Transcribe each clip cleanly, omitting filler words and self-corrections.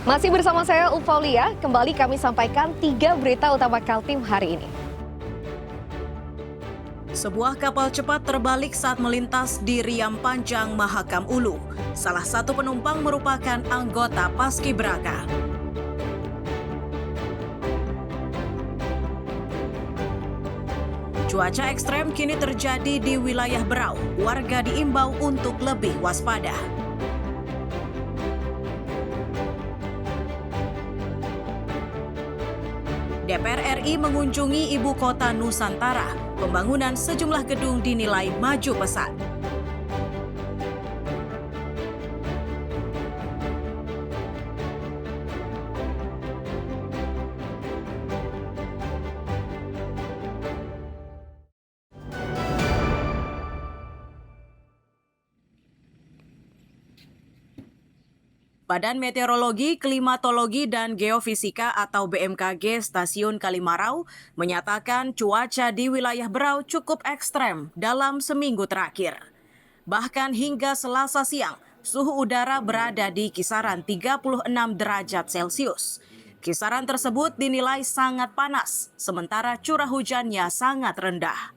Masih bersama saya Ulfaulia, kembali kami sampaikan 3 berita utama Kaltim hari ini. Sebuah kapal cepat terbalik saat melintas di Riam Panjang, Mahakam Ulu. Salah satu penumpang merupakan anggota Paskibraka. Cuaca ekstrem kini terjadi di wilayah Berau. Warga diimbau untuk lebih waspada. DPR RI mengunjungi ibu kota Nusantara. Pembangunan sejumlah gedung dinilai maju pesat. Badan Meteorologi, Klimatologi, dan Geofisika atau BMKG Stasiun Kalimarau menyatakan cuaca di wilayah Berau cukup ekstrem dalam seminggu terakhir. Bahkan hingga Selasa siang, suhu udara berada di kisaran 36 derajat Celcius. Kisaran tersebut dinilai sangat panas, sementara curah hujannya sangat rendah.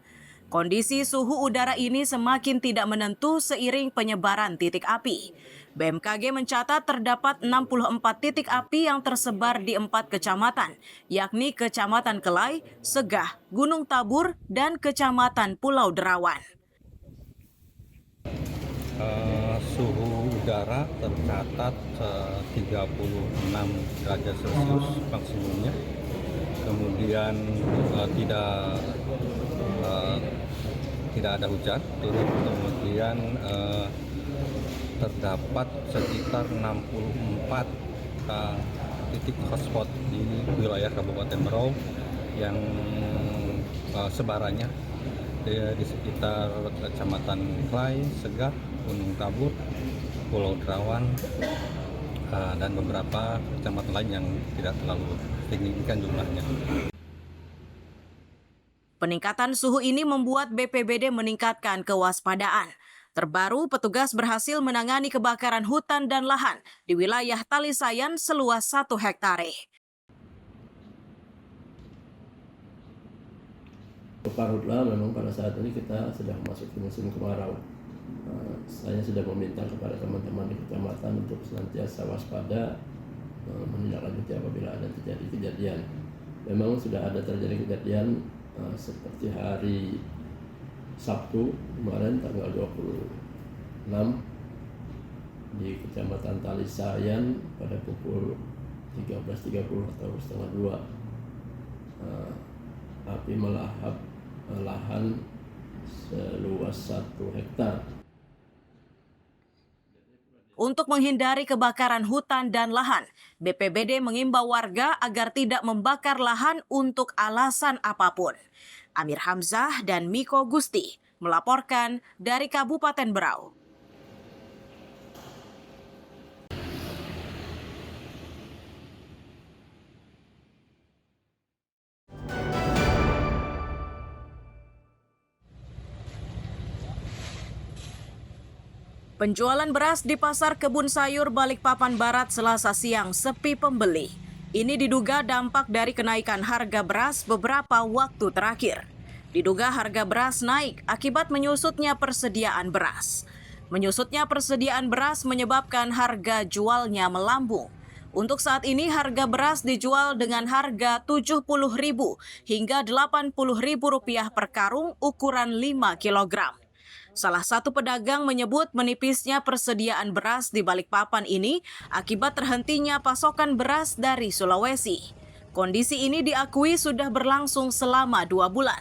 Kondisi suhu udara ini semakin tidak menentu seiring penyebaran titik api. BMKG mencatat terdapat 64 titik api yang tersebar di 4 kecamatan, yakni Kecamatan Kelai, Segah, Gunung Tabur, dan Kecamatan Pulau Derawan. Suhu udara tercatat 36 derajat Celcius maksimumnya. Kemudian tidak ada hujan turun, kemudian terdapat sekitar 64 titik hotspot di wilayah Kabupaten Berau yang sebarannya di sekitar Kecamatan Klai, Segah, Gunung Tabur, Pulau Derawan, dan beberapa kecamatan lain yang tidak terlalu signifikan jumlahnya. Peningkatan suhu ini membuat BPBD meningkatkan kewaspadaan. Terbaru, petugas berhasil menangani kebakaran hutan dan lahan di wilayah Talisayan seluas 1 hektare. Karhutlah memang pada saat ini kita sedang masuk ke musim kemarau. Saya sudah meminta kepada teman-teman di kecamatan untuk senantiasa waspada, menindaklanjuti apabila ada terjadi kejadian. Memang sudah ada terjadi kejadian seperti hari Sabtu kemarin tanggal 26 di Kecamatan Talisayan pada pukul 13.30 atau setengah 2, api melahap lahan seluas 1 hektar. Untuk menghindari kebakaran hutan dan lahan, BPBD mengimbau warga agar tidak membakar lahan untuk alasan apapun. Amir Hamzah dan Miko Gusti melaporkan dari Kabupaten Berau. Penjualan beras di Pasar Kebun Sayur Balikpapan Barat Selasa siang sepi pembeli. Ini diduga dampak dari kenaikan harga beras beberapa waktu terakhir. Diduga harga beras naik akibat menyusutnya persediaan beras. Menyusutnya persediaan beras menyebabkan harga jualnya melambung. Untuk saat ini harga beras dijual dengan harga Rp70.000 hingga Rp80.000 per karung ukuran 5 kg. Salah satu pedagang menyebut menipisnya persediaan beras di Balikpapan ini akibat terhentinya pasokan beras dari Sulawesi. Kondisi ini diakui sudah berlangsung selama 2 bulan.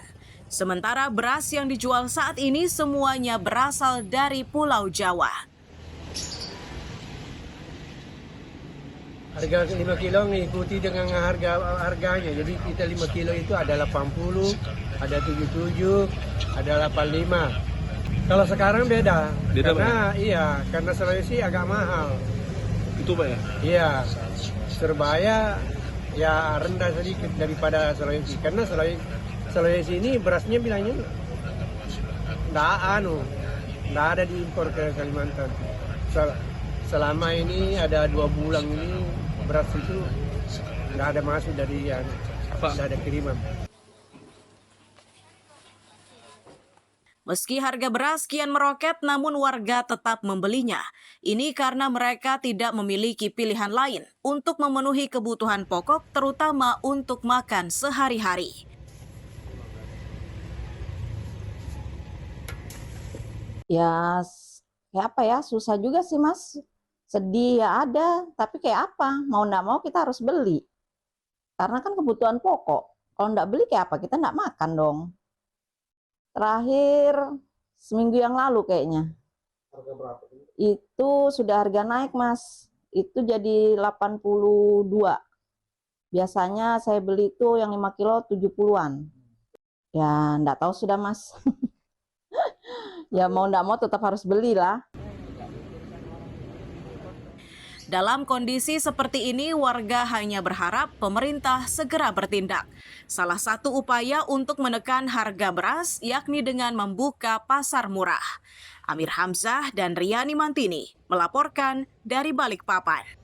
Sementara beras yang dijual saat ini semuanya berasal dari Pulau Jawa. Harga 5 kilo mengikuti dengan harganya. Jadi kita 5 kilo itu ada 80, ada 77, ada 85. Kalau sekarang beda karena Pak, ya? Karena Sulawesi agak mahal. Itu Pak ya? Iya, Surabaya ya rendah sedikit daripada Sulawesi. Karena Sulawesi ini berasnya bilangnya nggak ada diimpor ke Kalimantan. Selama ini ada 2 bulan ini beras itu nggak ada masuk dari yang nggak ada kiriman. Meski harga beras kian meroket, namun warga tetap membelinya. Ini karena mereka tidak memiliki pilihan lain untuk memenuhi kebutuhan pokok, terutama untuk makan sehari-hari. Ya, kayak apa ya, susah juga sih Mas. Sedih ya ada, tapi kayak apa? Mau nggak mau kita harus beli. Karena kan kebutuhan pokok. Kalau nggak beli kayak apa? Kita nggak makan dong. Terakhir seminggu yang lalu kayaknya. Harga berapa? Itu sudah harga naik Mas. Itu jadi 82. Biasanya saya beli itu yang 5 kilo 70-an. Ya nggak tahu sudah Mas. Ya mau nggak mau tetap harus belilah. Dalam kondisi seperti ini, warga hanya berharap pemerintah segera bertindak. Salah satu upaya untuk menekan harga beras yakni dengan membuka pasar murah. Amir Hamzah dan Riani Mantini melaporkan dari Balikpapan.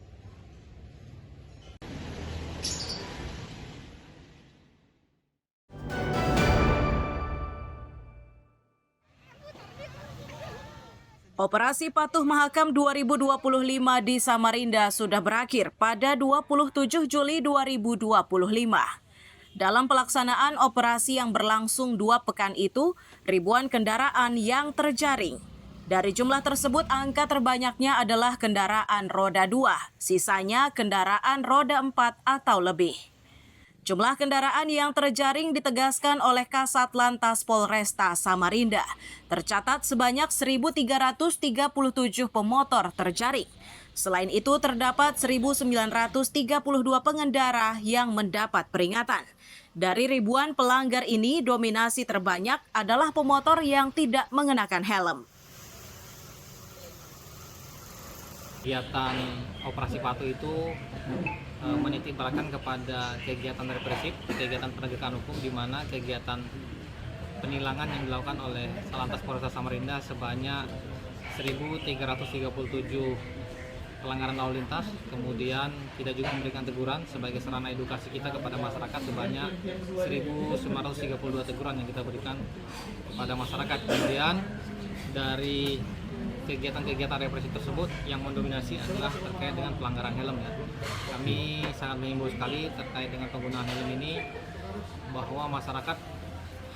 Operasi Patuh Mahakam 2025 di Samarinda sudah berakhir pada 27 Juli 2025. Dalam pelaksanaan operasi yang berlangsung 2 pekan itu, ribuan kendaraan yang terjaring. Dari jumlah tersebut, angka terbanyaknya adalah kendaraan roda 2, sisanya kendaraan roda 4 atau lebih. Jumlah kendaraan yang terjaring ditegaskan oleh Kasat Lantas Polresta Samarinda. Tercatat sebanyak 1.337 pemotor terjaring. Selain itu terdapat 1.932 pengendara yang mendapat peringatan. Dari ribuan pelanggar ini, dominasi terbanyak adalah pemotor yang tidak mengenakan helm. Kegiatan operasi Patuh itu menitik beratkan kepada kegiatan represif, kegiatan penegakan hukum, di mana kegiatan penilangan yang dilakukan oleh Salantas Polresta Samarinda sebanyak 1.337 pelanggaran lalu lintas. Kemudian kita juga memberikan teguran sebagai sarana edukasi kita kepada masyarakat sebanyak 1.932 teguran yang kita berikan kepada masyarakat. Kemudian dari kegiatan-kegiatan represif tersebut yang mendominasi adalah terkait dengan pelanggaran helm ya. Kami sangat mengimbau sekali terkait dengan penggunaan helm ini, bahwa masyarakat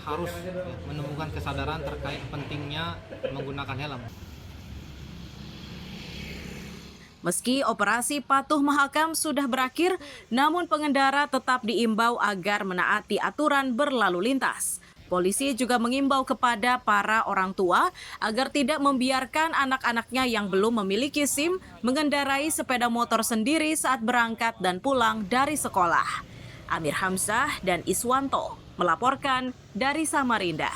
harus menemukan kesadaran terkait pentingnya menggunakan helm. Meski operasi Patuh Mahakam sudah berakhir, namun pengendara tetap diimbau agar menaati aturan berlalu lintas. Polisi juga mengimbau kepada para orang tua agar tidak membiarkan anak-anaknya yang belum memiliki SIM mengendarai sepeda motor sendiri saat berangkat dan pulang dari sekolah. Amir Hamzah dan Iswanto melaporkan dari Samarinda.